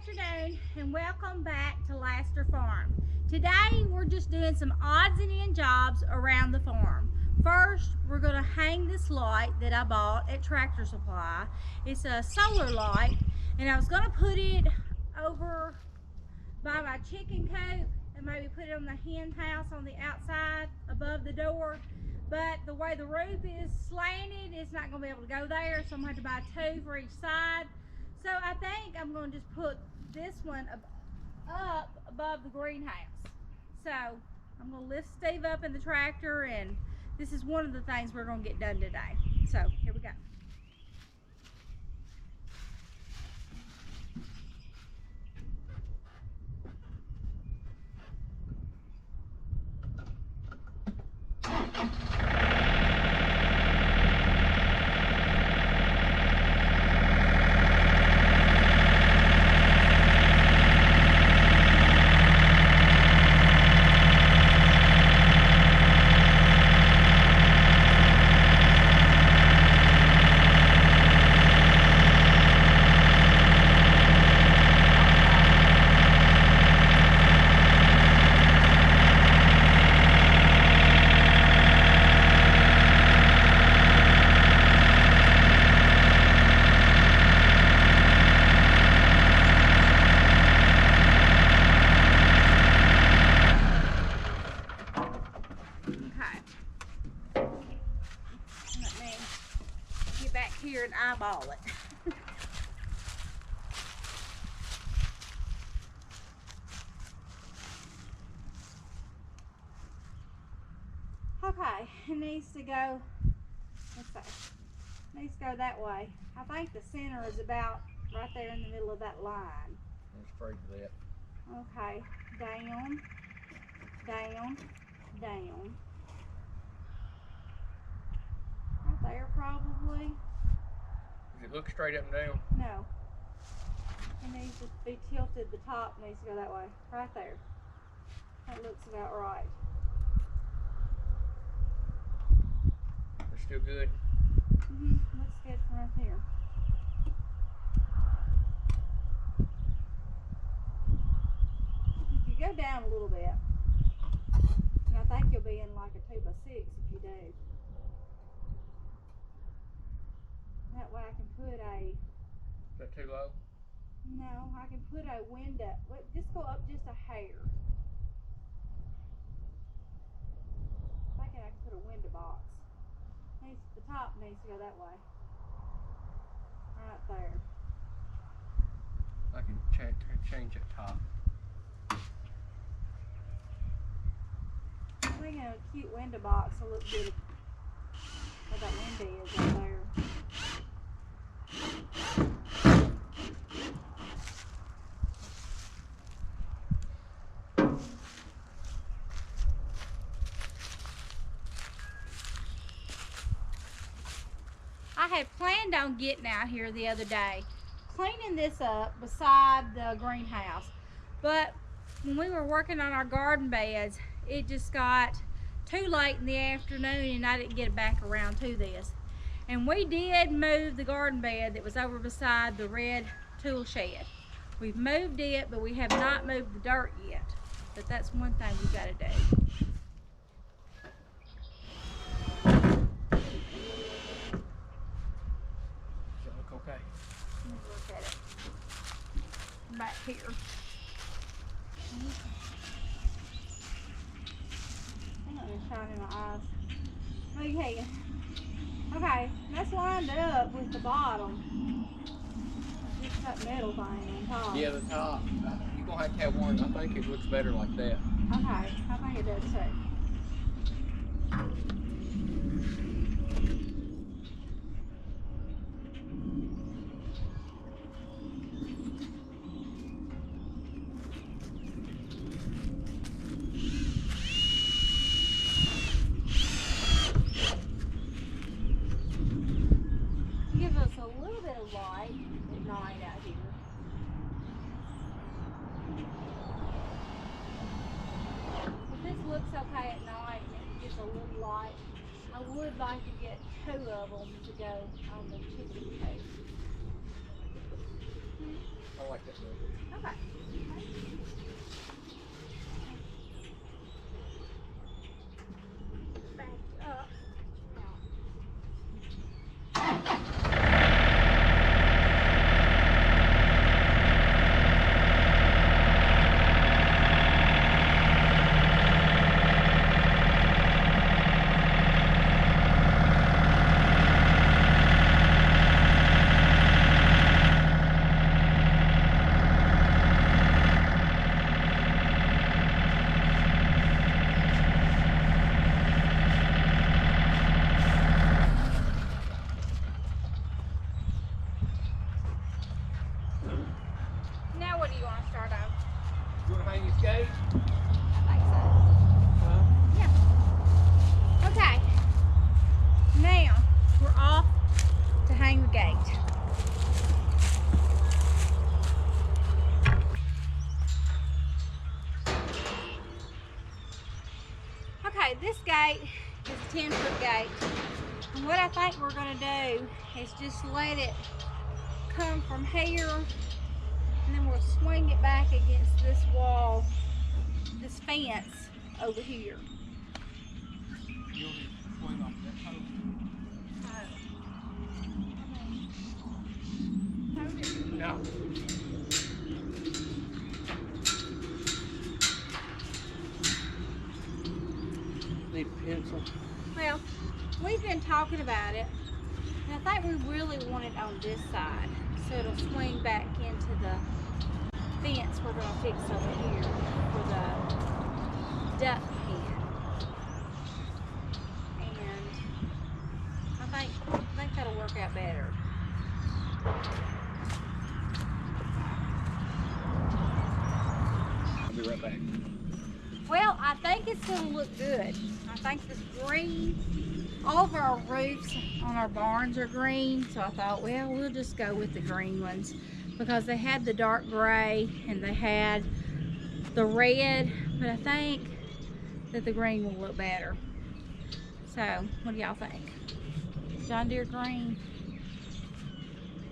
afternoon and welcome back to Laster Farm. Today we're just doing some odds and end jobs around the farm. First, we're going to hang this light that I bought at Tractor Supply. It's a solar light, and I was going to put it over by my chicken coop and maybe put it on the hen house on the outside above the door. But the way the roof is slanted, it's not going to be able to go there, so I'm going to have to buy two for each side. So I think I'm going to just put this one up above the greenhouse. So I'm going to lift Steve up in the tractor, and this is one of the things we're going to get done today. So here we go. Back here and eyeball it. Okay, it needs to go, let's see, needs to go that way. I think the center is about right there in the middle of that line. I'm afraid of that. Okay, down, down, down. Right there probably. Does it look straight up and down? No. It needs to be tilted, the top needs to go that way. Right there. That looks about right. They're still good? Looks good from right here. You could go down a little bit. And I think you'll be in like a 2x6 if you do. That way I can put a... Is that too low? No, I can put a window. Just go up just a hair. I think I can put a window box. The top needs to go that way. Right there. I can change that top. I'm thinking a cute window box will look good where that window is right there. I had planned on getting out here the other day, cleaning this up beside the greenhouse, but when we were working on our garden beds, it just got too late in the afternoon and I didn't get back around to this. And we did move the garden bed that was over beside the red tool shed. We've moved it, but we have not moved the dirt yet. But that's one thing we've got to do. Does that look okay? Let me look at it. Back here. I think I'm shining my eyes. Okay. Okay, that's lined up with the bottom. Just that metal thing on top. Yeah, the top. You're going to have one. I think it looks better like that. Okay, I think it does too. Give us a little bit of light at night out here. If this looks okay at night and it gets a little light, I would like to get two of them to go on the chicken coop. I like that. Okay. Back up. Now what do you want to start on? You want to hang this gate? I think so. Huh? Yeah. Okay. Now we're off to hang the gate. Okay, this gate is a 10-foot gate. And what I think we're going to do is just let it come from here, and then we'll swing it back against this wall, this fence over here. You'll swing off that post. No. Need a pencil. Well, we've been talking about it, and I think we really want it on this side, so it'll swing back into the fence we're going to fix over here for the duck pen. And I think that'll work out better. I'll be right back. Well, I think it's going to look good. I think this green, all of our roofs on our barns are green, so I thought, well, we'll just go with the green ones because they had the dark gray and they had the red, but I think that the green will look better. So, what do y'all think? John Deere green?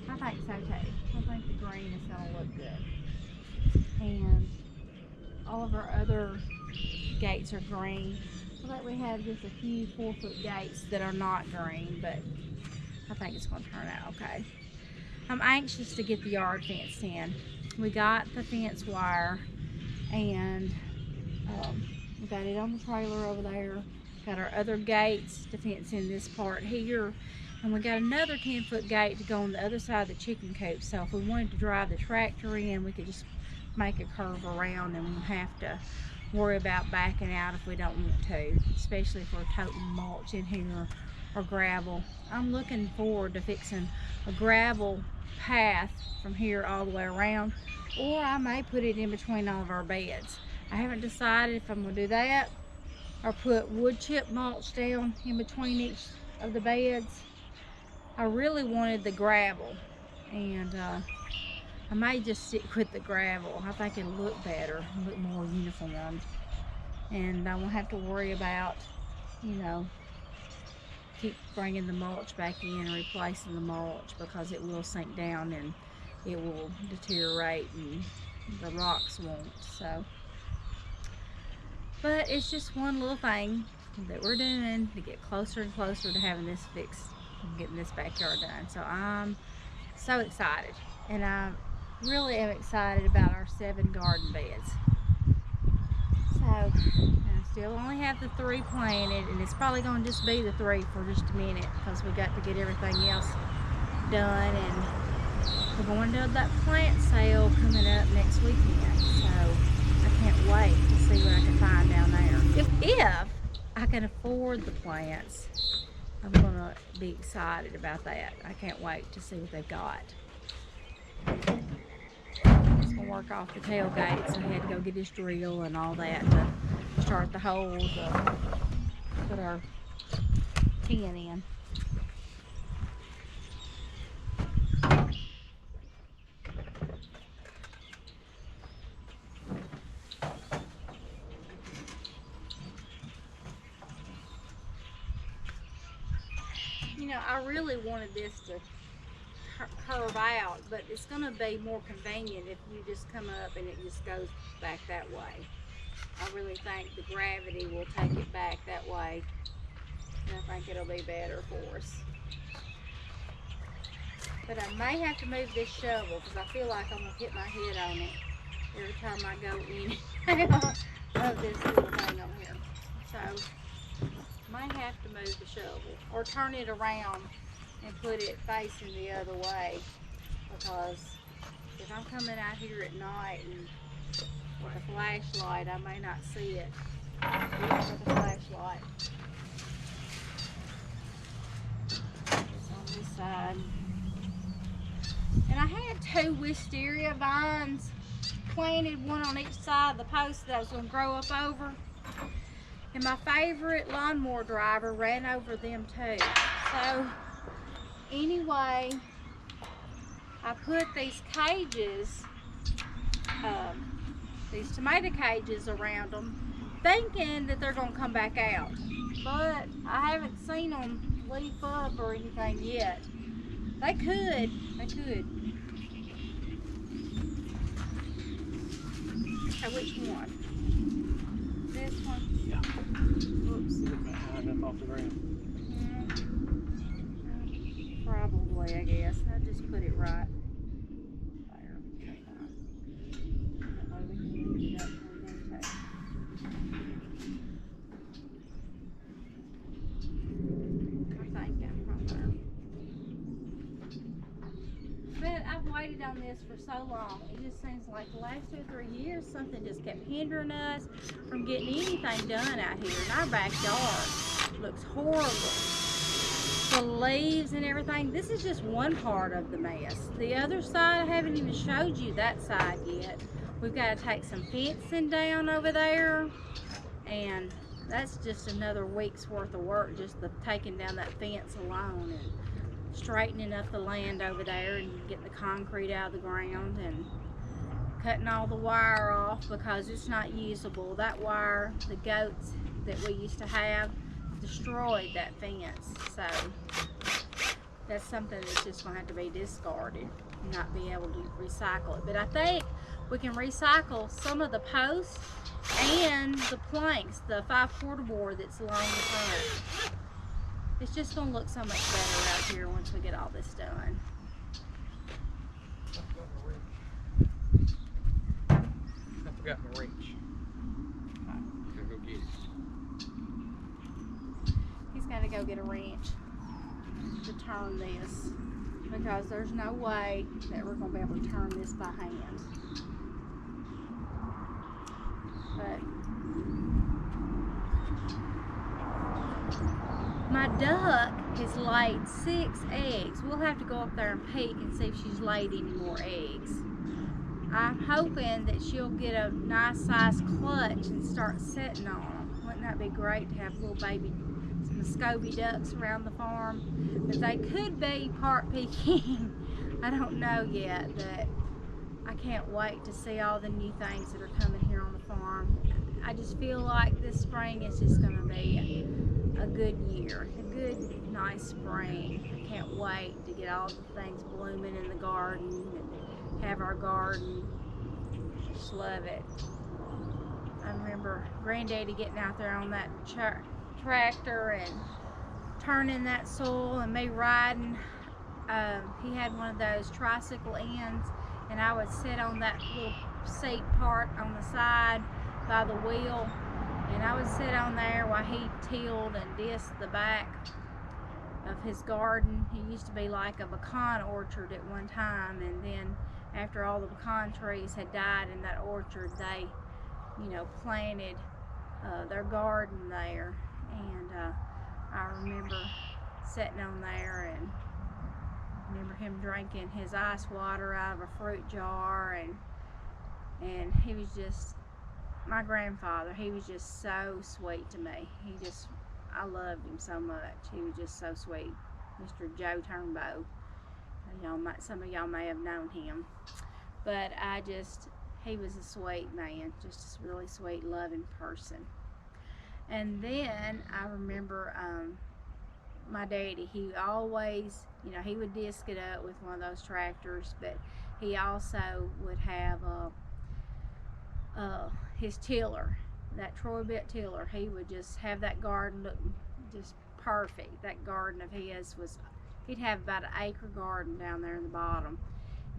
I think so too. I think the green is going to look good. And all of our other gates are green. I think we have just a few 4-foot gates that are not green, but I think it's going to turn out okay. I'm anxious to get the yard fenced in. We got the fence wire, and we got it on the trailer over there. Got our other gates to fence in this part here, and we got another 10-foot gate to go on the other side of the chicken coop. So if we wanted to drive the tractor in, we could just make a curve around and we won't have to worry about backing out if we don't want to, especially if we're toting mulch in here or gravel. I'm looking forward to fixing a gravel path from here all the way around, or I may put it in between all of our beds. I haven't decided if I'm going to do that or put wood chip mulch down in between each of the beds. I really wanted the gravel, and I may just stick with the gravel. I think it'll look better, look more uniform, and I won't have to worry about, you know, keep bringing the mulch back in and replacing the mulch, because it will sink down and it will deteriorate and the rocks won't. So, but it's just one little thing that we're doing to get closer and closer to having this fixed and getting this backyard done. So I'm so excited, and I really am excited about our 7 garden beds. So I still only have the 3 planted, and it's probably going to just be the 3 for just a minute because we got to get everything else done, and we're going to that plant sale coming up next weekend. So I can't wait to see what I can find down there. If I can afford the plants, I'm going to be excited about that. I can't wait to see what they've got. Just gonna work off the tailgates. I had to go get this drill and all that to start the hole to put our tin in. You know, I really wanted this to curve out, but it's going to be more convenient if you just come up and it just goes back that way. I really think the gravity will take it back that way, and I think it'll be better for us. But I may have to move this shovel because I feel like I'm going to hit my head on it every time I go in and out of this little thing on here. So, might have to move the shovel or turn it around and put it facing the other way, because if I'm coming out here at night and with a flashlight, I may not see it with the flashlight. It's on this side. And I had 2 wisteria vines planted, one on each side of the post that I was going to grow up over. And my favorite lawnmower driver ran over them too. So anyway, I put these cages, these tomato cages around them, thinking that they're going to come back out. But I haven't seen them leaf up or anything yet. They could. So which one? This one? Yeah. Oops. High enough off the ground. Probably, I guess. I'll just put it right there. Okay. That way we can lift it up for them too. I think I'm right there. But I've waited on this for so long. It just seems like the last 2 or 3 years, something just kept hindering us from getting anything done out here. And our backyard looks horrible. The leaves and everything. This is just one part of the mess. The other side, I haven't even showed you that side yet. We've got to take some fencing down over there, and that's just another week's worth of work, just the taking down that fence alone and straightening up the land over there and getting the concrete out of the ground and cutting all the wire off because it's not usable. That wire, the goats that we used to have, destroyed that fence. So that's something that's just going to have to be discarded, not be able to recycle it. But I think we can recycle some of the posts and the planks, the 5/4 board that's along the front. It's just going to look so much better out here once we get all this done. I forgot my wrench. Gotta go get it. He's got to go get a wrench to turn this, because there's no way that we're going to be able to turn this by hand. But my duck has laid 6 eggs. We'll have to go up there and peek and see if she's laid any more eggs. I'm hoping that she'll get a nice sized clutch and start setting on them. Wouldn't that be great to have little baby Muscovy ducks around the farm? But they could be part Peking. I don't know yet, but I can't wait to see all the new things that are coming here on the farm. I just feel like this spring is just going to be a good year, a good, nice spring. I can't wait to get all the things blooming in the garden and have our garden. Just love it. I remember Granddaddy getting out there on that tractor and turning that soil and me riding. He had one of those tricycle ends, and I would sit on that little seat part on the side by the wheel, and I would sit on there while he tilled and disked the back of his garden. He used to be like a pecan orchard at one time, and then after all the pecan trees had died in that orchard, they, planted their garden there. And I remember sitting on there and remember him drinking his ice water out of a fruit jar, and he was just my grandfather. He was just so sweet to me. I loved him so much. He was just so sweet. Mr. Joe Turnbow. Some of y'all may have known him, but he was a sweet man, just a really sweet, loving person. And then I remember my daddy. He always, you know, he would disc it up with one of those tractors, but he also would have his tiller, that Troy bit tiller. He would just have that garden look just perfect. That garden of his was, he'd have about an acre garden down there in the bottom,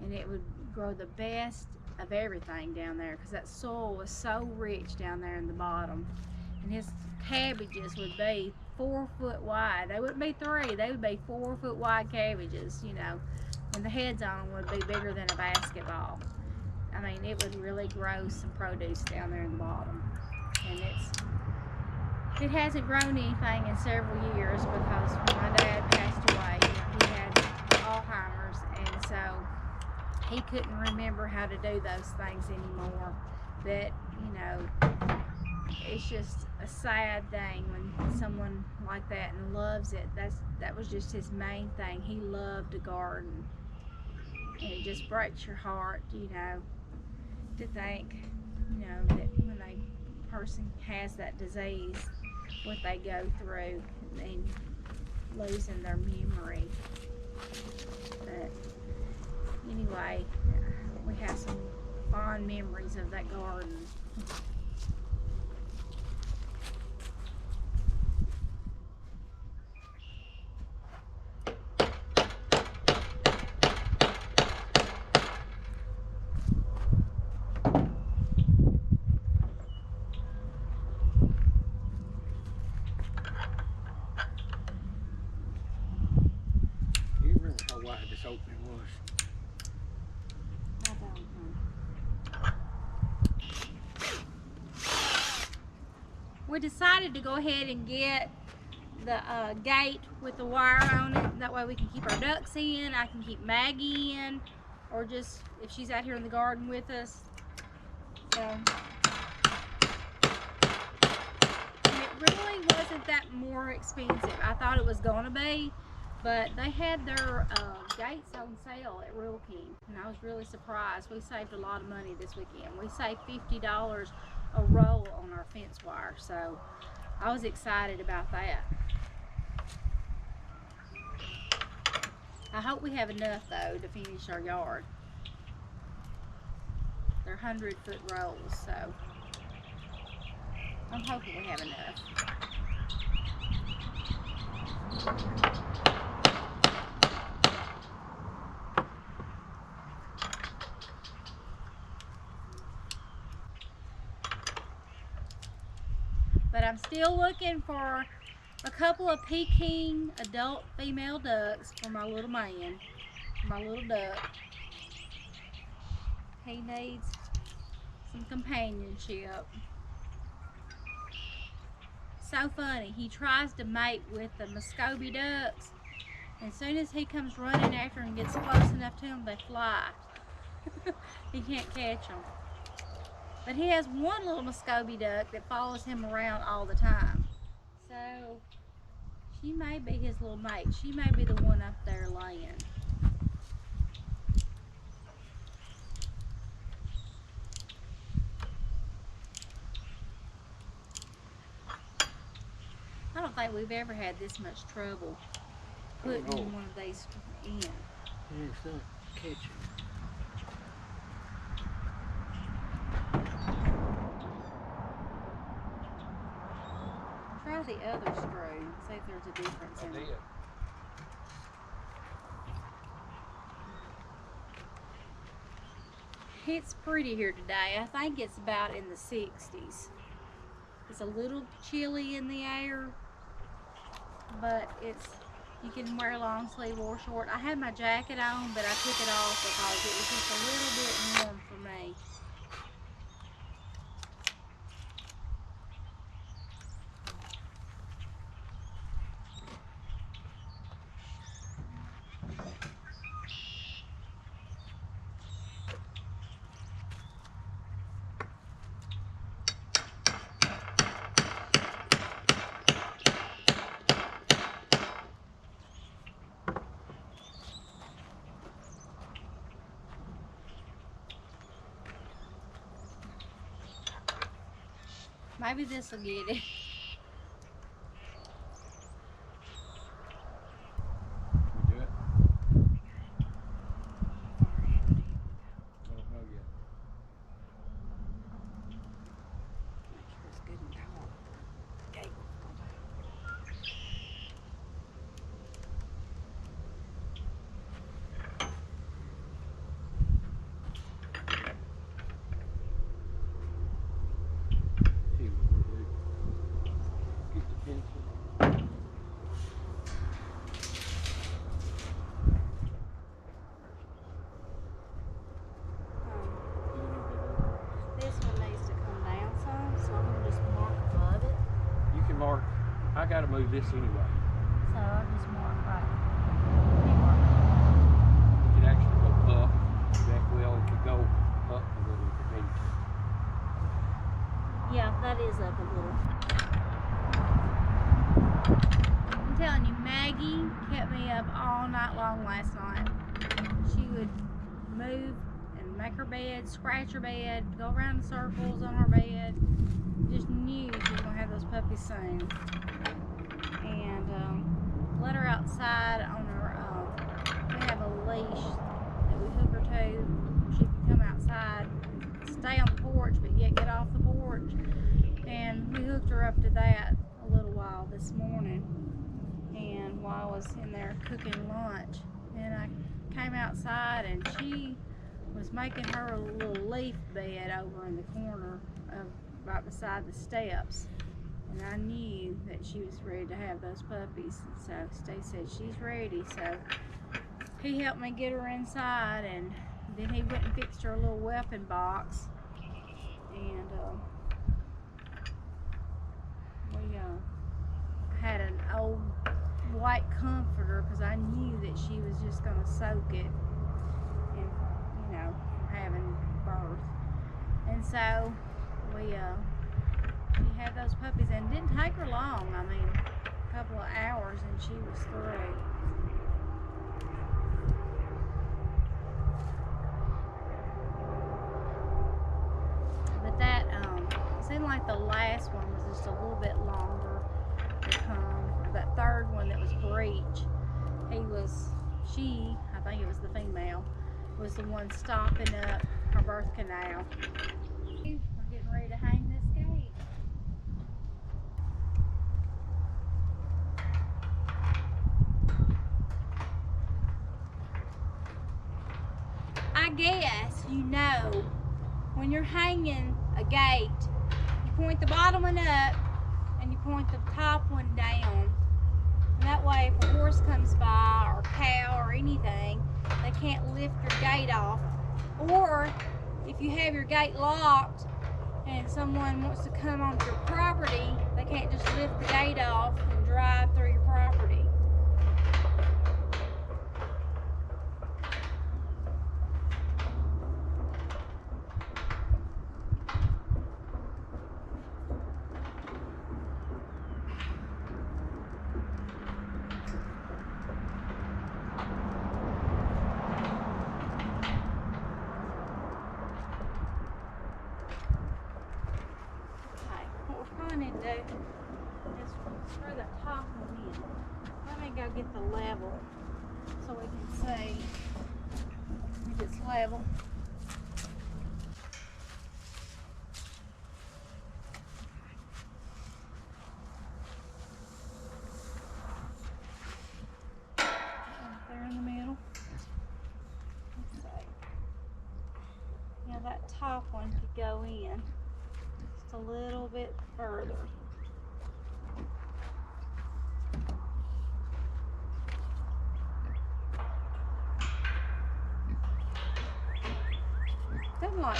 and it would grow the best of everything down there because that soil was so rich down there in the bottom. And his cabbages would be 4 foot wide. They wouldn't be 3, they would be 4 foot wide cabbages, you know, and the heads on them would be bigger than a basketball. I mean, it would really grow some produce down there in the bottom. And it hasn't grown anything in several years because when my dad passed away, you know, he had Alzheimer's, and so he couldn't remember how to do those things anymore. But, you know, it's just a sad thing when someone like that and loves it. That was just his main thing. He loved a garden. And it just breaks your heart, you know, to think, you know, that when a person has that disease, what they go through and losing their memory. But anyway, we have some fond memories of that garden. How wide this opening was. I don't know. We decided to go ahead and get the gate with the wire on it. That way we can keep our ducks in. I can keep Maggie in, or just if she's out here in the garden with us. So, and it really wasn't that more expensive. I thought it was gonna be. But they had their gates on sale at Real King, and I was really surprised. We saved a lot of money this weekend. We saved $50 a roll on our fence wire, so I was excited about that. I hope we have enough, though, to finish our yard. They're 100-foot rolls, so I'm hoping we have enough. But I'm still looking for a couple of Peking adult female ducks for my little man, my little duck. He needs some companionship. So funny, he tries to mate with the Muscovy ducks, and as soon as he comes running after and gets close enough to them, they fly. He can't catch them. But he has one little Muscovy duck that follows him around all the time. So she may be his little mate. She may be the one up there laying. I don't think we've ever had this much trouble putting one of these in. Yeah, it's not catching. Try the other screw and see if there's a difference in it. It's pretty here today. I think it's about in the 60s. It's a little chilly in the air, but you can wear long sleeve or short. I had my jacket on, but I took it off because it was just a little bit warm for me. Maybe this will get it. gotta move this anyway. So I'll just mark right. You could actually go up that well. It could go up a little if it needed to. Yeah, that is up a little. I'm telling you, Maggie kept me up all night long last night. She would move and make her bed, scratch her bed, go around in circles on her bed. Just knew she was going to have those puppies soon. And let her outside on her, we have a leash that we hook her to. She can come outside, stay on the porch, but yet get off the porch. And we hooked her up to that a little while this morning. And while I was in there cooking lunch, and I came outside and she was making her a little leaf bed over in the corner of right beside the steps. And I knew that she was ready to have those puppies. So Stacey said she's ready. So he helped me get her inside, and then he went and fixed her a little weapon box. And we had an old white comforter because I knew that she was just going to soak it, and you know, from having birth. And so we she had those puppies, and it didn't take her long. I mean, a couple of hours and she was through. But that it seemed like the last one was just a little bit longer to come. Or that third one that was breech, I think it was the female, was the one stopping up her birth canal. We're getting ready to hang this gate. I guess you know when you're hanging a gate, you point the bottom one up and you point the top one down. And that way if a horse comes by or a cow or anything, they can't lift your gate off. Or if you have your gate locked and someone wants to come onto your property, they can't just lift the gate off and drive through your property. Need to do is screw the top one in. Let me go get the level so we can see if it's level. Right there in the middle. Let's see. Now that top one could go in a little bit further. Doesn't like much.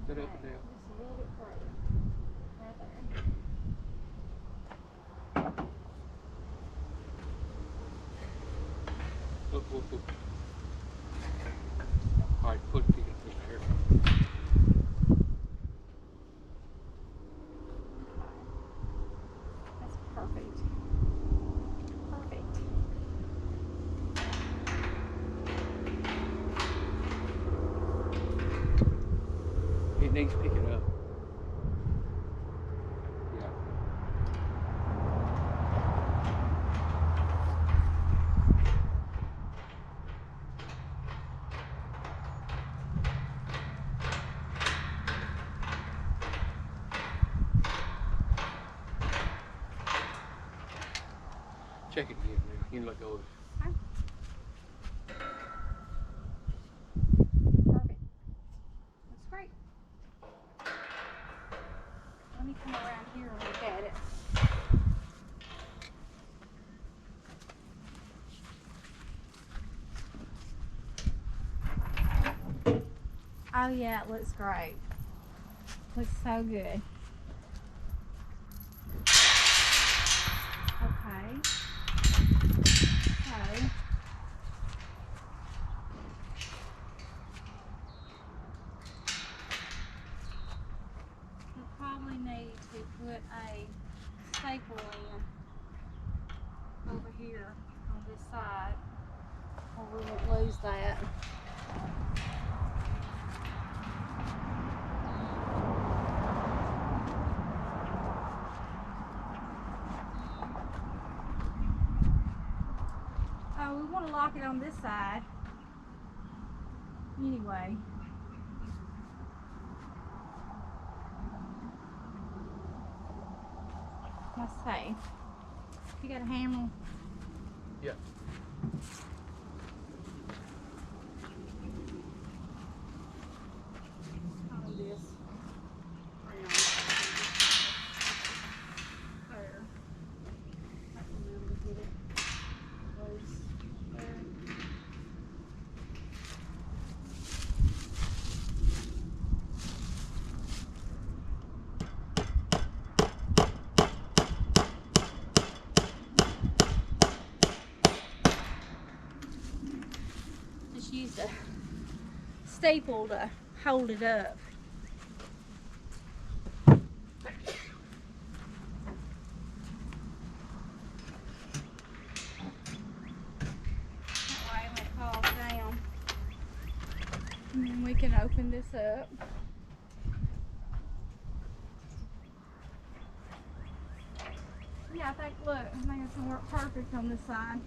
Set up and down. Just a little bit further. Right there. Look. All right, put it in there. That's perfect. Perfect. It needs picking up. Yeah. Check it again now. You can let go of it. Okay. Oh yeah, it looks great. Looks so good. Okay. So we'll probably need to put a staple in over here on this side, or we won't lose that. Oh, we want to lock it on this side. Anyway. Let's see. You got a hammer? Yeah. Follow this. There. I can remember to get it loose. There. Just use a staple to hold it up. That way when it falls down. And then we can open this up. Yeah, I think, look, I think it's gonna work perfect on this side.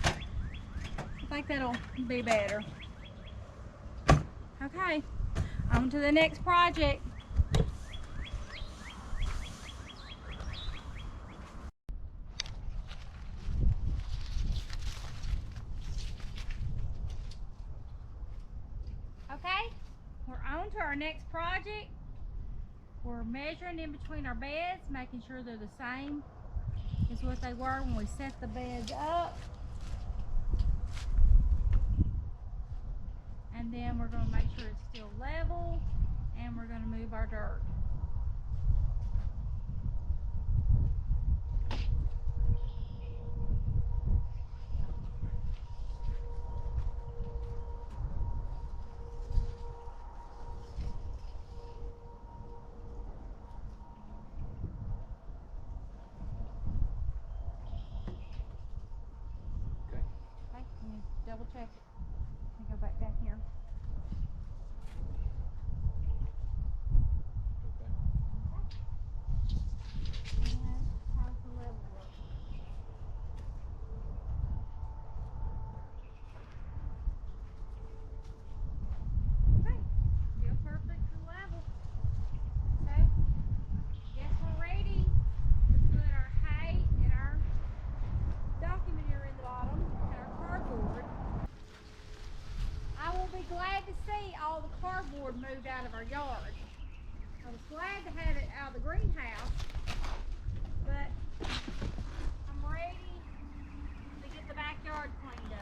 I think that'll be better. Okay, on to the next project. Okay, we're on to our next project. We're measuring in between our beds, making sure they're the same as what they were when we set the beds up. And then we're going to make sure it's still level, and we're going to move our dirt. Okay. Okay, can you double check it? Let me go back down here. Okay. And how's the level look? Okay, still perfectly level. Okay, guess we're ready to put our height and our document here in the bottom and our cardboard. I will be glad to see all the cardboard moved out of our yard. I was glad to have it out of the greenhouse, but I'm ready to get the backyard cleaned up.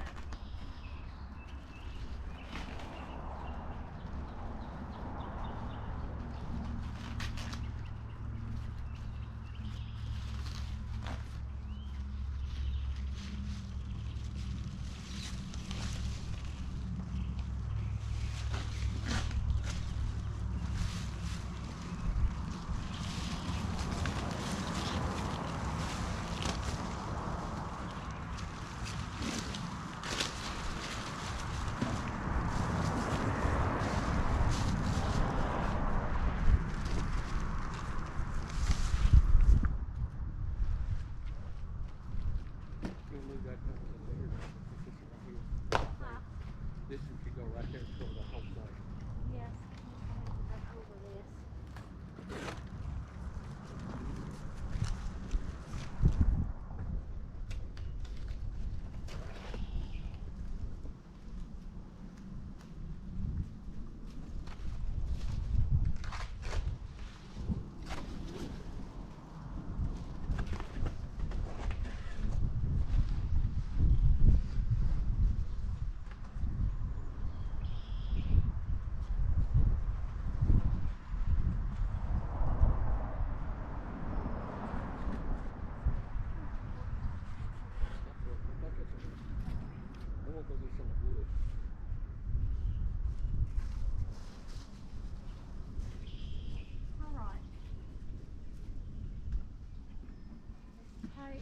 right.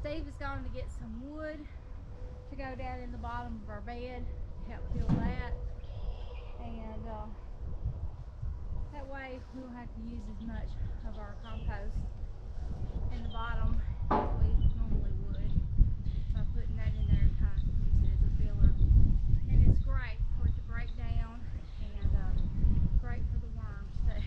Steve is going to get some wood to go down in the bottom of our bed to help fill that, and that way we don't have to use as much of our compost in the bottom as we normally would by putting that in there and kind of use it as a filler. And it's great for it to break down, and great for the worms too.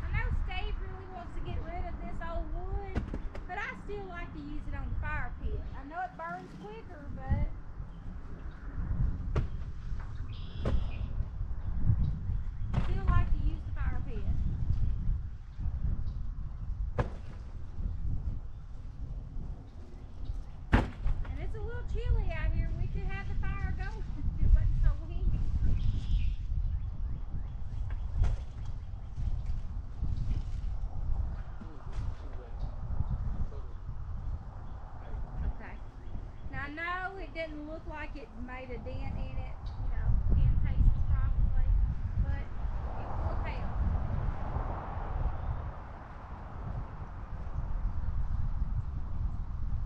I know Steve really wants to get rid of this old wood, but I still like to use it on the fire pit. I know it burns quicker, but I still like to use the fire pit. And it's a little chilly out here. We could have the fire going if it wasn't so windy. Okay. Now I know it didn't look like it made a dent in it, you know, in pieces probably, but it will help.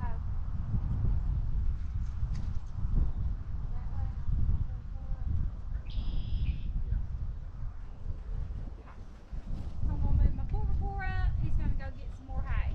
Oh. That way I can pull up. I'm gonna move my pour up. He's gonna go get some more hay.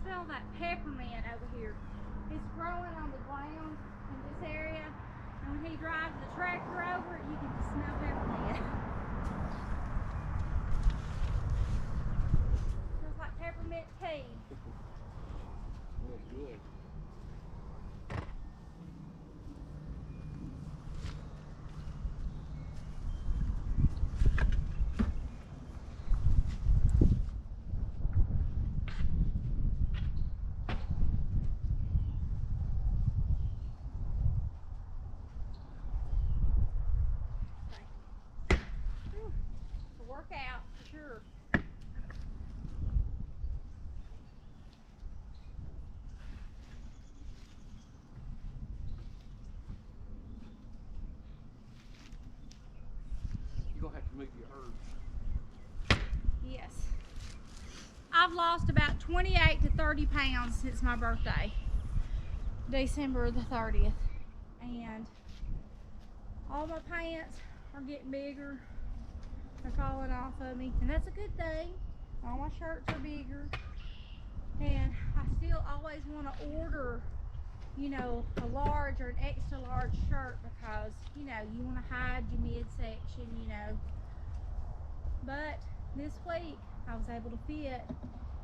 smell that peppermint over here. It's growing on the ground in this area, and when he drives the tractor over it, you can just smell peppermint. Smells like peppermint tea. Smells good. Work out for sure. You're gonna have to move your herbs. Yes. I've lost about 28 to 30 pounds since my birthday, December the 30th. And all my pants are getting bigger. They're falling off of me, and that's a good thing. All my shirts are bigger, and I still always want to order, you know, a large or an extra large shirt because, you know, you want to hide your midsection, you know. But this week I was able to fit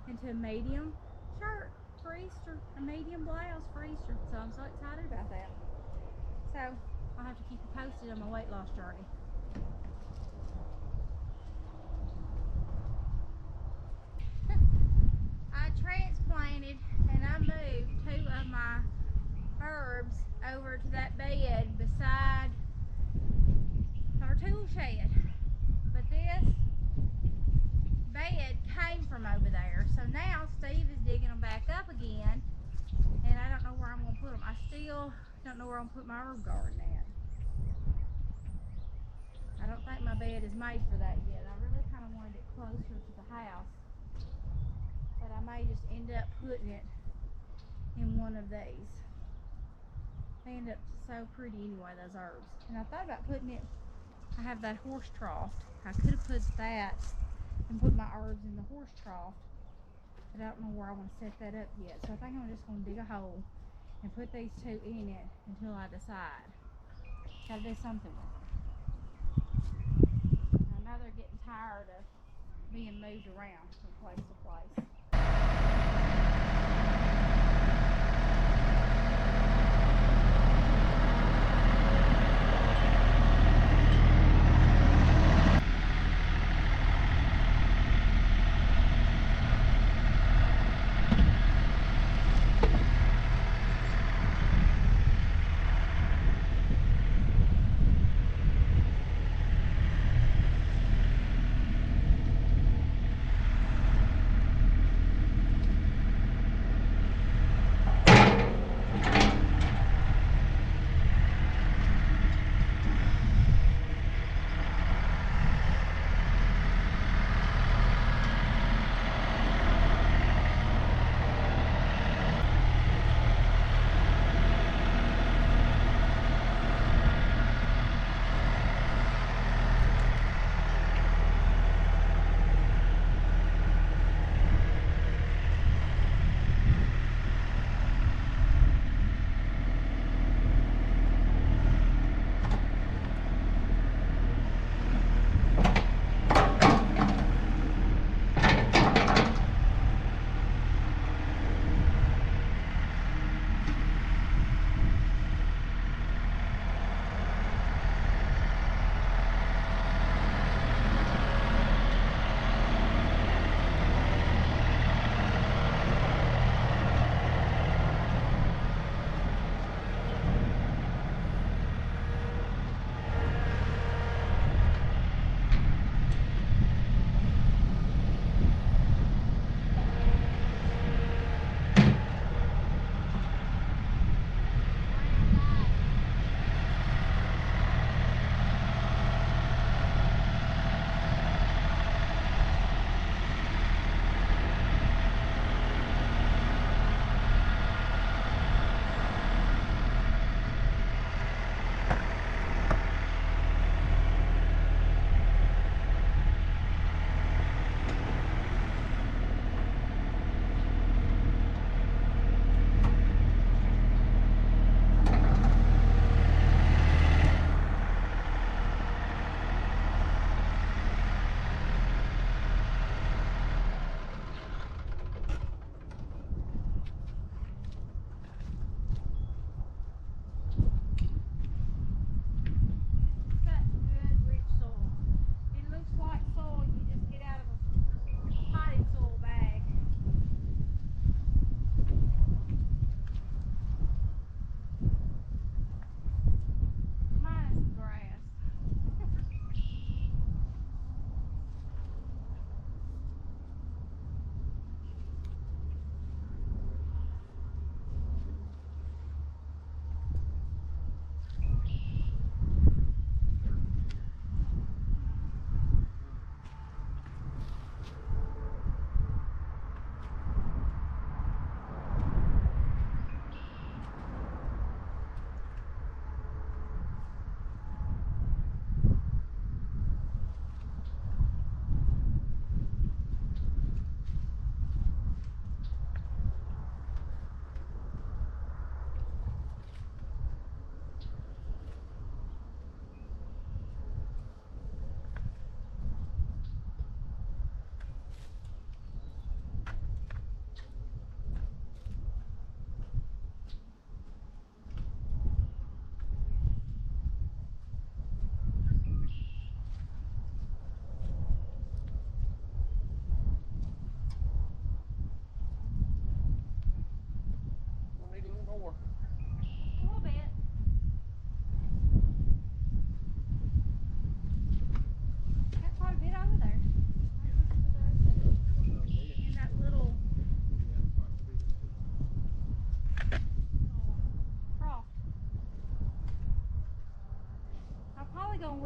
into a medium shirt for Easter, a medium blouse for Easter, so I'm so excited about that. So I'll have to keep you posted on my weight loss journey. I transplanted and I moved 2 of my herbs over to that bed beside our tool shed. But this bed came from over there. So now Steve is digging them back up again. And I don't know where I'm going to put them. I still don't know where I'm going to put my herb garden at. I don't think my bed is made for that yet. I really kind of wanted it closer to the house. But I may just end up putting it in one of these. They end up so pretty anyway, those herbs. And I thought about putting it, I have that horse trough. I could have put that and put my herbs in the horse trough. But I don't know where I want to set that up yet. So I think I'm just going to dig a hole and put these 2 in it until I decide. Got to do something with them. I know they're getting tired of being moved around from place to place.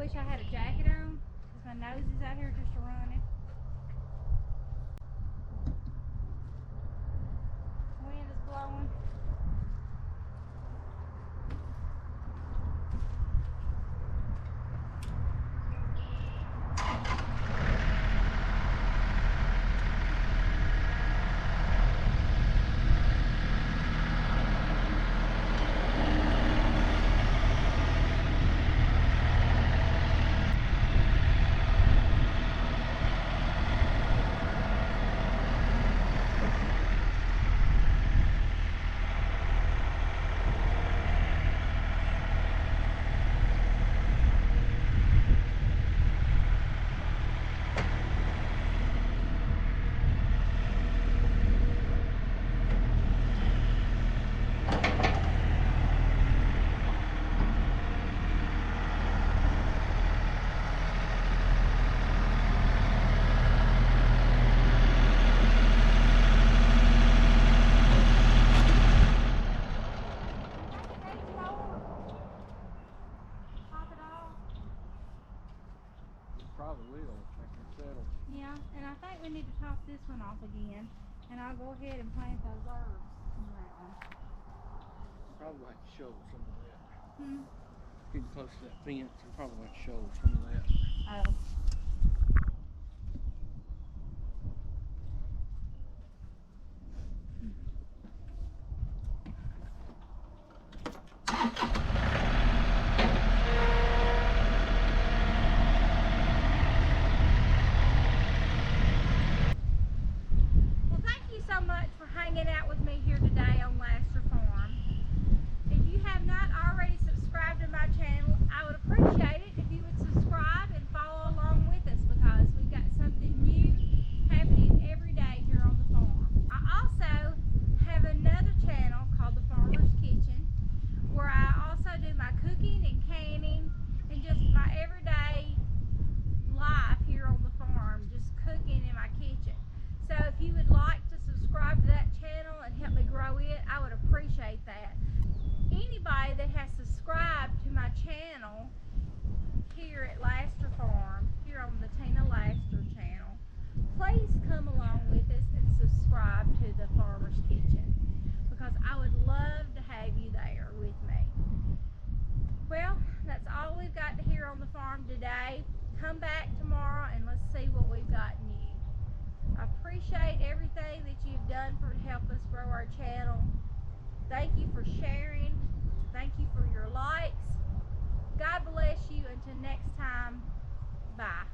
wish I had a jacket on because my nose is out here just running. Wind is blowing. Probably will. Make it settle. Yeah, and I think we need to top this one off again, and I'll go ahead and plant those herbs in that one. Probably like to show some of that. Hmm. Getting close to that fence, and probably like to show some of that. Oh. Well, thank you so much for hanging out with me here today on Laster Farm. If you have not already subscribed to my channel, I would appreciate it if you would subscribe and follow along with us because we've got something new happening every day here on the farm. I also have another channel called The Farmer's Kitchen where I also do my cooking and canning and just my everyday life here on the farm, just cooking in my kitchen. So if you would like to subscribe to that channel and help me grow it, I would appreciate that. Anybody that has subscribed to my channel here at Laster Farm, here on the Tina Laster channel, please come along with us and subscribe to the Farmer's Kitchen because I would love to have you there with me. Well, that's all we've got here on the farm today. Come back tomorrow and let's see what we've got new. I appreciate everything that you've done to help us grow our channel. Thank you for sharing. Thank you for your likes. God bless you. Until next time, bye.